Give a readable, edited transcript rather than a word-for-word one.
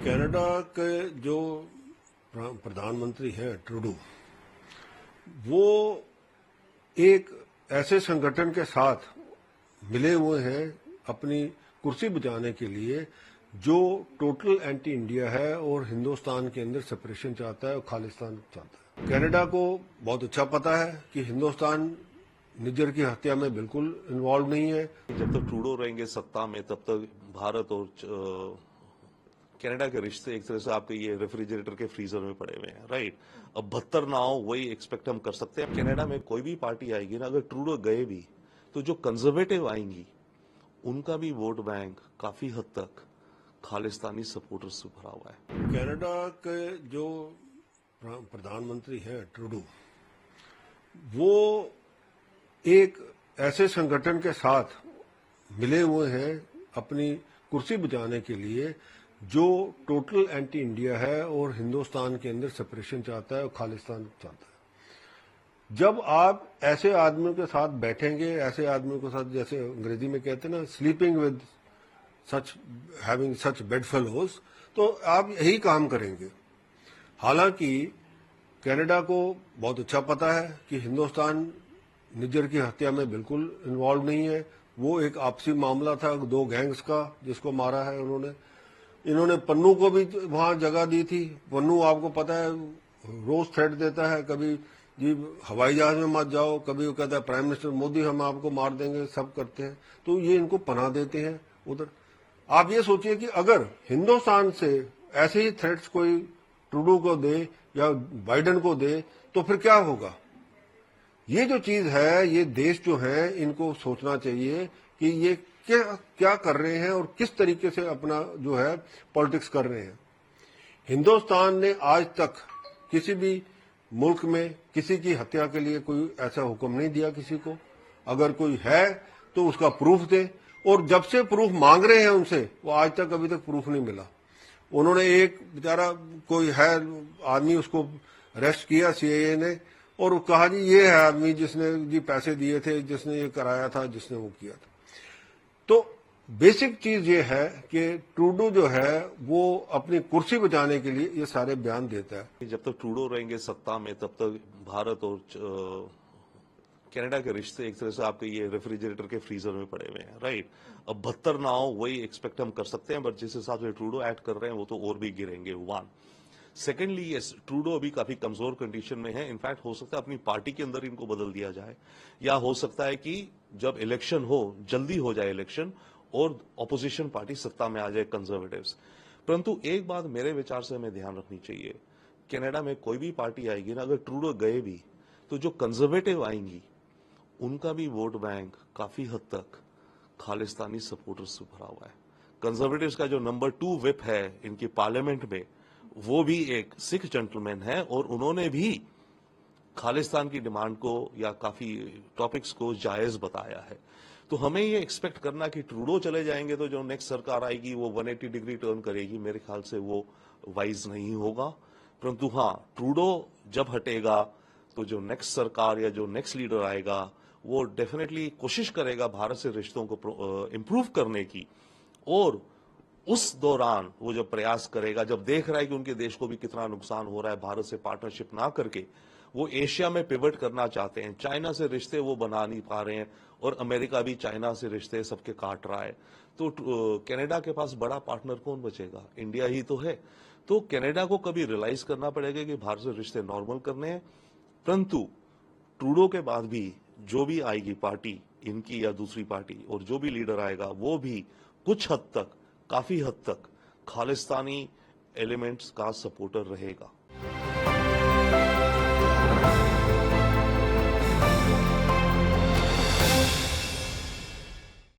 Canada के जो प्रधानमंत्री हैं ट्रूडो, वो एक ऐसे संगठन के साथ मिले हुए हैं अपनी कुर्सी बचाने के लिए जो टोटल एंटी इंडिया है और हिंदुस्तान के अंदर सेपरेशन चाहता है और खालिस्तान चाहता है। कनाडा को बहुत अच्छा पता है कि हिंदुस्तान निज्जर की हत्या में बिल्कुल इन्वॉल्व नहीं है। जब तक ट्रूडो रहेंगे सत्ता में तब तक भारत और कनाडा के रिश्ते एक तरह से आपके ये रेफ्रिजरेटर के फ्रीजर में पड़े हुए हैं, राइट। अब 72 ना हो वही एक्सपेक्ट हम कर सकते हैं। कनाडा में कोई भी पार्टी आएगी ना, अगर ट्रूडो गए भी तो जो कंजर्वेटिव आएंगी उनका भी वोट बैंक काफी हद तक खालिस्तानी सपोर्टर्स से भरा हुआ है। कनाडा के जो प्रधानमंत्री हैं ट्रूडो, वो एक ऐसे संगठन के साथ मिले हुए हैं अपनी कुर्सी बचाने के लिए जो टोटल एंटी इंडिया है और हिंदुस्तान के अंदर सेपरेशन चाहता है और खालिस्तान चाहता है। जब आप ऐसे आदमियों के साथ बैठेंगे, ऐसे आदमियों के साथ, जैसे अंग्रेजी में कहते हैं ना, sleeping with such, having such bed fellows, तो आप यही काम करेंगे। हालांकि कनाडा को बहुत अच्छा पता है कि हिंदुस्तान निज्जर की हत्या में बिल्कुल इन्वॉल्व नहीं है। वो एक आपसी मामला था दो गैंग्स का जिसको मारा है उन्होंने। इन्होंने पन्नू को भी वहां जगह दी थी। पन्नू आपको पता है रोज थ्रेट देता है, कभी जी हवाई जहाज में मत जाओ, कभी वो कहता है प्राइम मिनिस्टर मोदी हम आपको मार देंगे, सब करते हैं। तो ये इनको पनाह देते हैं उधर। आप ये सोचिए कि अगर हिंदुस्तान से ऐसे ही थ्रेट्स कोई ट्रूडो को दे या बाइडेन को दे तो फिर क्या होगा। ये जो चीज है, ये देश जो है, इनको सोचना चाहिए कि ये क्या कर रहे हैं और किस तरीके से अपना जो है पॉलिटिक्स कर रहे हैं। हिंदुस्तान ने आज तक किसी भी मुल्क में किसी की हत्या के लिए कोई ऐसा हुक्म नहीं दिया किसी को। अगर कोई है तो उसका प्रूफ दे, और जब से प्रूफ मांग रहे हैं उनसे, वो आज तक अभी तक प्रूफ नहीं मिला। उन्होंने एक बेचारा कोई है आदमी, उसको अरेस्ट किया सीआईए ने, और वो कहा जी ये है आदमी जिसने जी पैसे दिए थे, जिसने ये कराया था, जिसने वो किया था। तो बेसिक चीज ये है कि ट्रूडो जो है वो अपनी कुर्सी बचाने के लिए ये सारे बयान देता है। जब तक ट्रूडो रहेंगे सत्ता में तब तक भारत और कनाडा के रिश्ते एक तरह से आपके ये रेफ्रिजरेटर के फ्रीजर में पड़े हुए हैं, राइट। अब 72 ना हो वही एक्सपेक्ट हम कर सकते हैं, बट जिस हिसाब से ट्रूडो एक्ट कर रहे हैं वो तो और भी गिरेंगे। वन सेकेंडली, यस, ट्रूडो अभी काफी कमजोर कंडीशन में है। इनफैक्ट हो सकता है अपनी पार्टी के अंदर इनको बदल दिया जाए, या हो सकता है कि जब इलेक्शन हो, जल्दी हो जाए इलेक्शन और ऑपोजिशन पार्टी सत्ता में आ जाए, कंजर्वेटिव्स। परंतु एक बात मेरे विचार से हमें ध्यान रखनी चाहिए, कनाडा में कोई भी पार्टी आएगी ना, अगर ट्रूडो गए भी तो जो कंजर्वेटिव आएंगी उनका भी वोट बैंक काफी हद तक खालिस्तानी सपोर्टर्स से भरा हुआ है। कंजर्वेटिव्स का जो नंबर 2 विप है इनकी पार्लियामेंट में, वो भी एक सिख जेंटलमैन है, और उन्होंने भी खालिस्तान की डिमांड को या काफी टॉपिक्स को जायज बताया है। तो हमें ये एक्सपेक्ट करना कि ट्रूडो चले जाएंगे तो जो नेक्स्ट सरकार आएगी वो 180 डिग्री टर्न करेगी, मेरे ख्याल से वो वाइज नहीं होगा। परंतु हाँ, ट्रूडो जब हटेगा तो जो नेक्स्ट सरकार या जो नेक्स्ट लीडर आएगा वो डेफिनेटली कोशिश करेगा भारत से रिश्तों को इंप्रूव करने की, और उस दौरान वो जब प्रयास करेगा, जब देख रहा है कि उनके देश को भी कितना नुकसान हो रहा है भारत से पार्टनरशिप ना करके, वो एशिया में पिवट करना चाहते हैं। चाइना से रिश्ते वो बना नहीं पा रहे हैं, और अमेरिका भी चाइना से रिश्ते सबके काट रहा है। तो कनाडा के पास बड़ा पार्टनर कौन बचेगा? इंडिया ही तो है। तो कनाडा को कभी रियलाइज करना पड़ेगा कि भारत से रिश्ते नॉर्मल करने हैं। परंतु ट्रूडो के बाद भी जो भी आएगी पार्टी, इनकी या दूसरी पार्टी, और जो भी लीडर आएगा वो भी कुछ हद तक, काफी हद तक खालिस्तानी एलिमेंट्स का सपोर्टर रहेगा।